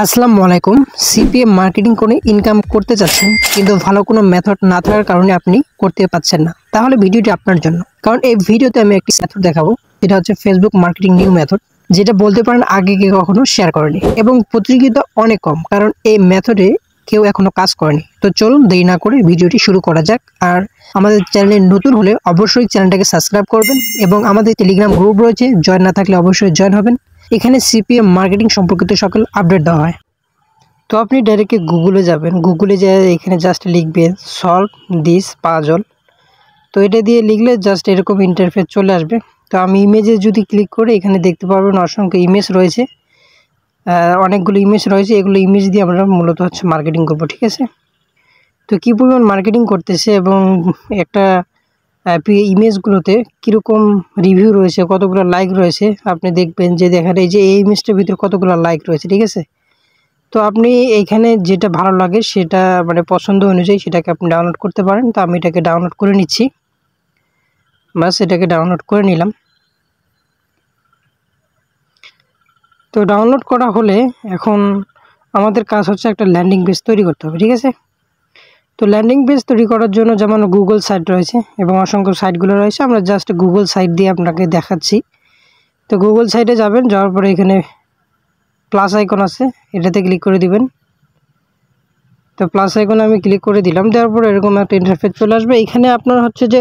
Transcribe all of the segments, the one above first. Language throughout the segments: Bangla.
আসসালামু আলাইকুম। সিপিএম মার্কেটিং করে ইনকাম করতে চাচ্ছেন কিন্তু ভালো কোনো মেথড না থাকার কারণে আপনি করতে পারছেন না, তাহলে ভিডিওটি আপনার জন্য। কারণ এই ভিডিওতে আমি একটি মেথড দেখাবো, যেটা হচ্ছে ফেসবুক মার্কেটিং নিউ মেথড, যেটা বলতে পারেন আগে কেউ কখনো শেয়ার করেনি এবং প্রতিযোগিতা অনেক কম, কারণ এই মেথডে কেউ এখনো কাজ করেনি। তো চলুন দেরি না করে ভিডিওটি শুরু করা যাক। আর আমাদের চ্যানেলে নতুন হলে অবশ্যই চ্যানেলটাকে সাবস্ক্রাইব করবেন এবং আমাদের টেলিগ্রাম গ্রুপ রয়েছে, জয়েন না থাকলে অবশ্যই জয়েন হবেন। এখানে সিপিএম মার্কেটিং সম্পর্কিত সকল আপডেট দেওয়া হয়। তো আপনি ডাইরেক্ট গুগলে যাবেন, গুগলে যেয়ে এখানে জাস্ট লিখবেন সলভ দিস পাজল। তো এটা দিয়ে লিখলে জাস্ট এরকম ইন্টারফেস চলে আসবে। তো আমি ইমেজে যদি ক্লিক করে এখানে দেখতে পারবেন অসংখ্য ইমেজ রয়েছে, অনেকগুলো ইমেজ রয়েছে। এগুলো ইমেজ দিয়ে আমরা মূলত হচ্ছে মার্কেটিং করব, ঠিক আছে। তো কী পরিমাণ মার্কেটিং করতেছে এবং একটা ইমেজগুলোতে কীরকম রিভিউ রয়েছে, কতগুলো লাইক রয়েছে, আপনি দেখবেন যে দেখেন এই যে এই ইমেজটার ভিতরে কতগুলো লাইক রয়েছে, ঠিক আছে। তো আপনি এইখানে যেটা ভালো লাগে সেটা মানে পছন্দ অনুযায়ী সেটাকে আপনি ডাউনলোড করতে পারেন। তো আমি এটাকে ডাউনলোড করে নিচ্ছি, বাস এটাকে ডাউনলোড করে নিলাম। তো ডাউনলোড করা হলে এখন আমাদের কাজ হচ্ছে একটা ল্যান্ডিং পেজ তৈরি করতে হবে, ঠিক আছে। তো ল্যান্ডিং পেজ তৈরি করার জন্য যেমন গুগল সাইট রয়েছে এবং অসংখ্য সাইটগুলো রয়েছে, আমরা জাস্ট গুগল সাইট দিয়ে আপনাকে দেখাচ্ছি। তো গুগল সাইটে যাবেন, যাওয়ার পরে এখানে প্লাস আইকন আছে, এটাতে ক্লিক করে দিবেন। তো প্লাস আইকনে আমি ক্লিক করে দিলাম, দেওয়ার পরে এরকম একটা ইন্টারফেস চলে আসবে। এখানে আপনার হচ্ছে যে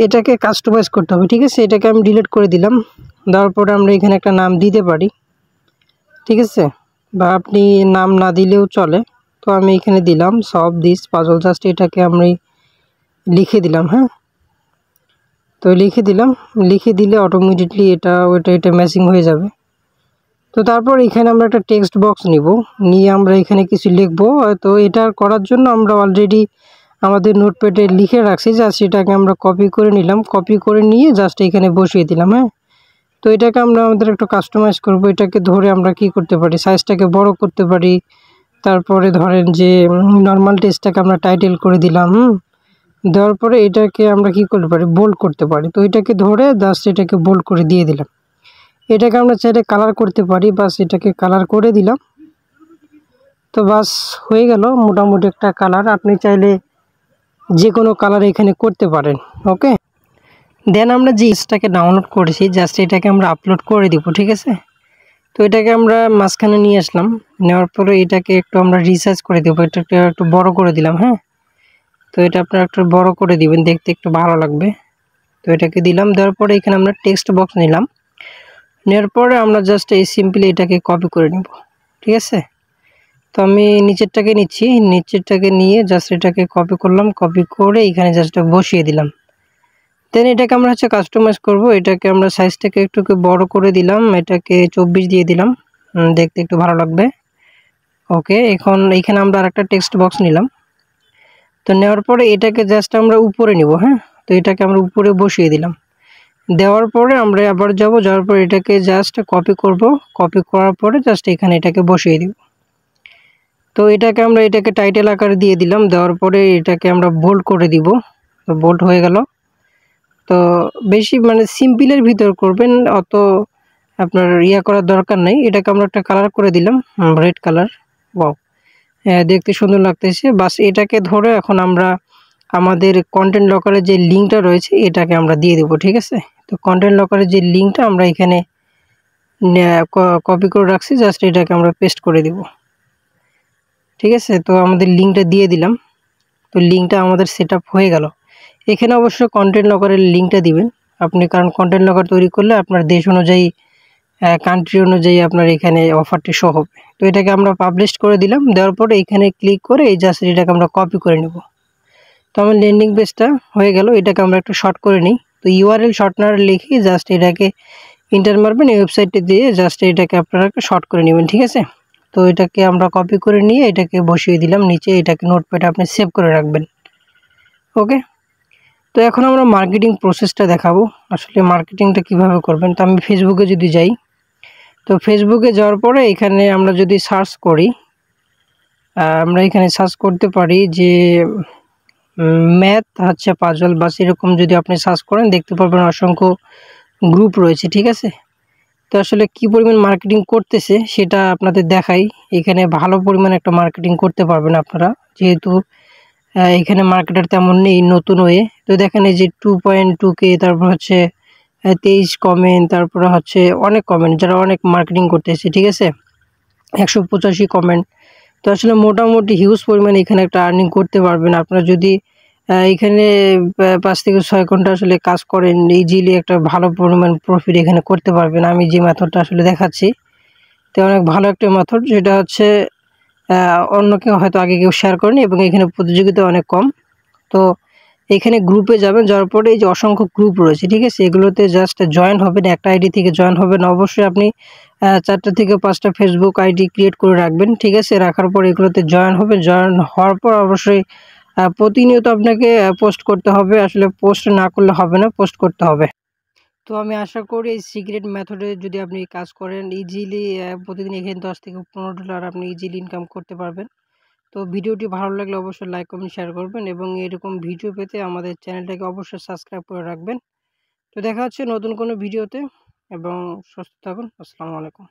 এটাকে কাস্টমাইজ করতে হবে, ঠিক আছে। এটাকে আমি ডিলিট করে দিলাম, দেওয়ার পরে আমরা এখানে একটা নাম দিতে পারি, ঠিক আছে, বা আপনি নাম না দিলেও চলে। তো আমি এখানে দিলাম সলভ দিস পাজল, জাস্ট এটাকে আমি লিখে দিলাম। হ্যাঁ, তো লিখে দিলাম, লিখে দিলে অটোমেটিকলি এটা ম্যাচিং হয়ে যাবে। তো তারপর এখানে আমরা একটা টেক্সট বক্স নিয়ে আমরা এখানে কিছু লিখব। তো এটা করার জন্য আমরা অলরেডি আমাদের নোটপ্যাডে লিখে রাখছি, জাস্ট এটাকে আমরা কপি করে নিলাম, কপি করে নিয়ে জাস্ট এখানে বসিয়ে দিলাম। হ্যাঁ, তো এটাকে আমরা আমাদের একটু কাস্টমাইজ করব। এটাকে ধরে আমরা কি করতে পারি, সাইজটাকে বড় করতে পারি। তারপরে ধরেন যে নর্মাল টেক্সটটাকে আমরা টাইটেল করে দিলাম, দেওয়ার পরে এটাকে আমরা কি করতে পারি, বোল্ড করতে পারি। তো এটাকে ধরে জাস্ট এটাকে বোল্ড করে দিয়ে দিলাম। এটাকে আমরা চাইলে কালার করতে পারি, বাস এটাকে কালার করে দিলাম। তো বাস হয়ে গেল মোটামুটি একটা কালার। আপনি চাইলে যে কোনো কালার এখানে করতে পারেন। ওকে, দেন আমরা যে ইমেজটাকে ডাউনলোড করেছি জাস্ট এটাকে আমরা আপলোড করে দিব, ঠিক আছে। তো এটাকে আমরা মাঝখানে নিয়ে আসলাম, নেওয়ার পরে এটাকে একটু আমরা রিসাইজ করে দেবো, এটাকে একটু বড় করে দিলাম। হ্যাঁ, তো এটা আপনারা একটু বড় করে দিবেন, দেখতে একটু ভালো লাগবে। তো এটাকে দিলাম, দেওয়ার পরে এখানে আমরা টেক্সট বক্স নিলাম, নেওয়ার পরে আমরা জাস্ট এই সিম্পলি এটাকে কপি করে নেব, ঠিক আছে। তো আমি নিচেরটাকে নিচ্ছি, নিচেরটাকে নিয়ে জাস্ট এটাকে কপি করলাম, কপি করে এখানে জাস্ট বসিয়ে দিলাম। দেন এটাকে আমরা হচ্ছে কাস্টমাইজ করব। এটাকে আমরা সাইজটাকে একটু বড় করে দিলাম, এটাকে 24 দিয়ে দিলাম, দেখতে একটু ভালো লাগবে। ওকে, এখন এইখানে আমরা আরেকটা টেক্সট বক্স নিলাম। তো নেওয়ার পরে এটাকে জাস্ট আমরা উপরে নিব। হ্যাঁ, তো এটাকে আমরা উপরে বসিয়ে দিলাম, দেওয়ার পরে আমরা আবার যাওয়ার পরে এটাকে জাস্ট কপি করব, কপি করার পরে জাস্ট এখানে এটাকে বসিয়ে দিব। তো এটাকে টাইটেল আকারে দিয়ে দিলাম, দেওয়ার পরে এটাকে আমরা বোল্ড করে দিব। তো বোল্ড হয়ে গেল। তো বেশি মানে সিম্পলের ভিতর করবেন, অত আপনার করার দরকার নেই। এটাকে আমরা একটা কালার করে দিলাম, রেড কালার। ওয়াও, দেখতে সুন্দর লাগতেছে। বাস এটাকে ধরে এখন আমরা আমাদের কন্টেন্ট লকারের যে লিঙ্কটা রয়েছে এটাকে আমরা দিয়ে দেবো, ঠিক আছে। তো কন্টেন্ট লকারের যে লিঙ্কটা আমরা এখানে কপি করে রাখছি, জাস্ট এটাকে আমরা পেস্ট করে দেব, ঠিক আছে। তো আমাদের লিঙ্কটা দিয়ে দিলাম, তো লিঙ্কটা আমাদের সেট হয়ে গেল। এখানে অবশ্য কন্টেন্ট লকারের লিঙ্কটা দিবেন আপনি, কারণ কন্টেন্ট লকার তৈরি করলে আপনার দেশ অনুযায়ী কান্ট্রি অনুযায়ী আপনার এখানে অফারটি শো হবে। তো এটাকে আমরা পাবলিশ করে দিলাম, দেওয়ার পরে এখানে ক্লিক করে এই জাস্ট এটাকে আমরা কপি করে নেব। তো আমার ল্যান্ডিং পেজটা হয়ে গেল। এটাকে আমরা একটু শর্ট করে নিই। তো ইউআরএল শর্টনার লিখে জাস্ট এটাকে ইন্টার মারবেন, এই ওয়েবসাইটে দিয়ে জাস্ট এটাকে আপনারা শর্ট করে নেবেন, ঠিক আছে। তো এটাকে আমরা কপি করে নিয়ে এটাকে বসিয়ে দিলাম নিচে, এটাকে নোটপ্যাডে আপনি সেভ করে রাখবেন। ওকে, তো এখন আমরা মার্কেটিং প্রসেসটা দেখাবো, আসলে মার্কেটিংটা কিভাবে করবেন। তো আমি ফেসবুকে যদি যাই, তো ফেসবুকে যাওয়ার পরে এখানে আমরা যদি সার্চ করি, আমরা এখানে সার্চ করতে পারি যে ম্যাথ হচ্ছে পাজল, বাস এরকম যদি আপনি সার্চ করেন দেখতে পারবেন অসংখ্য গ্রুপ রয়েছে, ঠিক আছে। তো তো আসলে কি পরিমাণ মার্কেটিং করতেছে সেটা আপনাদের দেখাই। এখানে ভালো পরিমাণে একটা মার্কেটিং করতে পারবেন আপনারা, যেহেতু এখানে মার্কেটার তেমন নেই নতুন হয়ে। তো দেখেন এই যে 2.2K, তারপর হচ্ছে 23 কমেন্ট, তারপরে হচ্ছে অনেক কমেন্ট, যারা অনেক মার্কেটিং করতেছে, ঠিক আছে, 185 কমেন্ট। তো আসলে মোটামুটি হিউজ পরিমাণে এখানে একটা আর্নিং করতে পারবেন আপনারা যদি এখানে 5 থেকে 6 ঘন্টা আসলে কাজ করেন। ইজিলি একটা ভালো পরিমাণ প্রফিট এখানে করতে পারবেন। আমি যে মেথডটা আসলে দেখাচ্ছি, তো অনেক ভালো একটা মেথড, যেটা হচ্ছে অন্য কেউ হয়তো আগে কেউ শেয়ার করেনি এবং এখানে প্রতিযোগিতা অনেক কম। তো এখানে গ্রুপে যাবেন, যাওয়ার পরে এই যে অসংখ্য গ্রুপ রয়েছে, ঠিক আছে, এগুলোতে জাস্ট জয়েন হবেন, একটা আইডি থেকে জয়েন হবেন। অবশ্যই আপনি 4টা থেকে 5টা ফেসবুক আইডি ক্রিয়েট করে রাখবেন, ঠিক আছে। রাখার পর এগুলোতে জয়েন হবেন, জয়েন হওয়ার পর অবশ্যই প্রতিনিয়ত আপনাকে পোস্ট করতে হবে। আসলে পোস্ট না করলে হবে না, পোস্ট করতে হবে। তো আমি আশা করি এই সিক্রেট মেথডে যদি আপনি কাজ করেন, ইজিলি প্রতিদিন এখানে $10 থেকে $15 আপনি ইজিলি ইনকাম করতে পারবেন। তো ভিডিওটি ভালো লাগলে অবশ্যই লাইক, কমেন্ট, শেয়ার করবেন এবং এরকম ভিডিও পেতে আমাদের চ্যানেলটাকে অবশ্যই সাবস্ক্রাইব করে রাখবেন। তো দেখা হচ্ছে নতুন কোনো ভিডিওতে, এবং সুস্থ থাকুন। আসসালামু আলাইকুম।